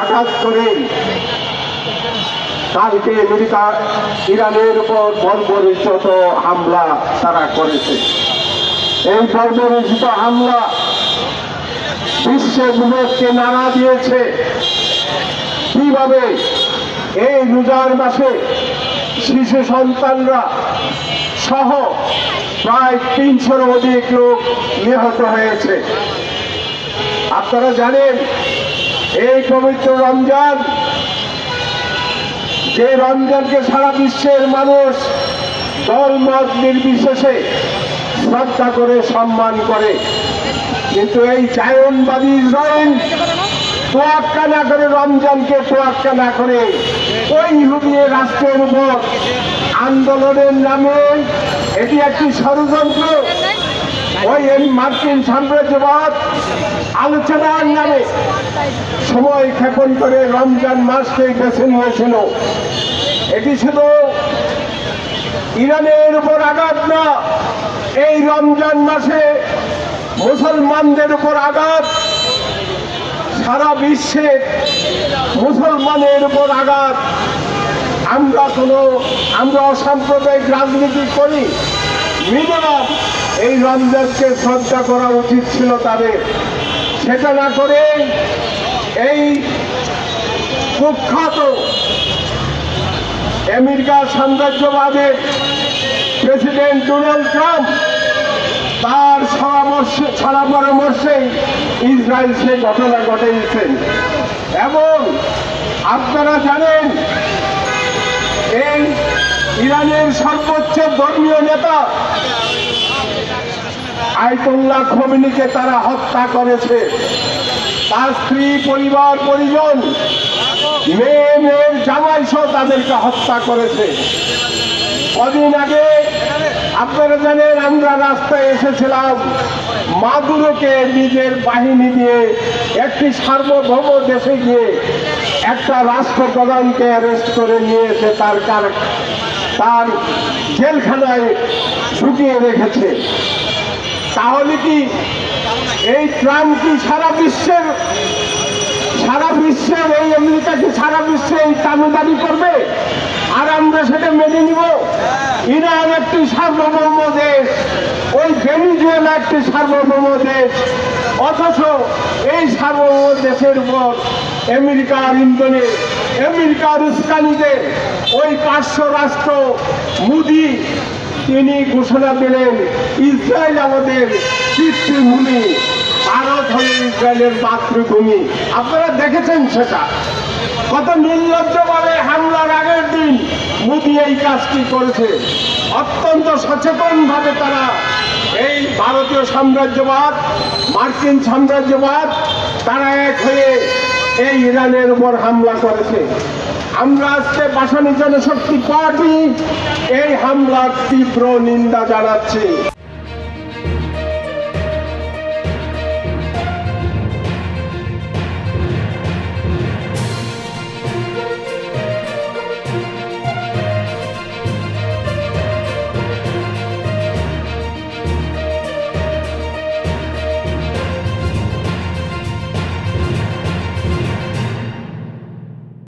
আঘাত করে কালকে ইরানের উপর বর্বরিত হামলা তারা করেছে। এই বর্বরিত হামলা বিশ্বের বিবেককে নাড়া দিয়েছে। কিভাবে এই রোজার মাসে শিশু সন্তানরা সহ প্রায় ৩০০-র অধিক লোক নিহত হয়েছে। আপনারা জানেন এই পবিত্র রমজান, যে রমজানকে সারা বিশ্বের মানুষ দলমত নির্বিশেষে শ্রদ্ধা করে সম্মান করে, কিন্তু এই জায়নবাদী ইসরায়েল তোয়াক্কা না করে, রমজানকে তোয়াক্কা না করে ওই ইহুদি রাষ্ট্রের উপর আন্দোলনের নামে এটি একটি ষড়যন্ত্র, ওই মার্কিন সাম্রাজ্যবাদ আলোচনার নামে সময় ক্ষেপণ করে রমজান মাসকে বেছে নিয়েছিল। এটি শুধু ইরানের উপর আঘাত না, এই রমজান মাসে মুসলমানদের উপর আঘাত, সারা বিশ্বে মুসলমানের উপর আঘাত। আমরা অসাম্প্রদায়িক রাজনীতি করি, মিনিমাম এই রমজানকে শ্রদ্ধা করা উচিত ছিল তাদের। সেটা না করে এই কুখ্যাত আমেরিকা সাম্রাজ্যবাদের প্রেসিডেন্ট ডোনাল্ড ট্রাম্প তার সারা পরামর্শে ইসরায়েল সে ঘটনা ঘটিয়েছেন। এবং আপনারা জানেন এই ইরানের সর্বোচ্চ ধর্মীয় নেতা আয়াতুল্লাহ খোমেনিকে তারা হত্যা করেছে। তার স্ত্রী, পরিবার, পরিজন, মেয়ের জামাই সহ তাদেরকে হত্যা করেছে। কদিন আগে আপনারা জানেন আমরা রাস্তায় এসেছিলাম, মাদুরোকে নিজের বাহিনী দিয়ে একটি সার্বভৌম দেশে গিয়ে একটা রাষ্ট্রপ্রধানকে অ্যারেস্ট করে নিয়েছে, তার জেলখানায় ঢুকিয়ে রেখেছে। তাহলে কি এই ট্রাম্প কি সারা বিশ্বের এই আমেরিকা কি সারা বিশ্বে এই দাবি করবে আর আমরা সেটা মেনে নিব? ইরান একটি সার্বভৌম দেশ, ওই ভেনেজুয়েলা একটি সার্বভৌম দেশ, অথচ এই সার্বভৌম দেশের উপর আমেরিকার উস্কানিতে ওই পার্শ্ব রাষ্ট্র মোদি তিনি ঘোষণা দিলেন ইসরায়েল আমাদের পিতৃভূমি, ভারত হল ইসরায়েলের মাতৃভূমি। আপনারা দেখেছেন সেটা কত নির্লজ্জভাবে হামলার আগের দিন মোদি এই কাজটি করেছে। অত্যন্ত সচেতন ভাবে তারা এই ভারতীয় সাম্রাজ্যবাদ, মার্কিন সাম্রাজ্যবাদ তারা এক হয়ে এই ইরানের উপর হামলা করেছে। আমরা আজকে ভাসানী জনশক্তি পার্টি এই হামলার তীব্র নিন্দা জানাচ্ছি।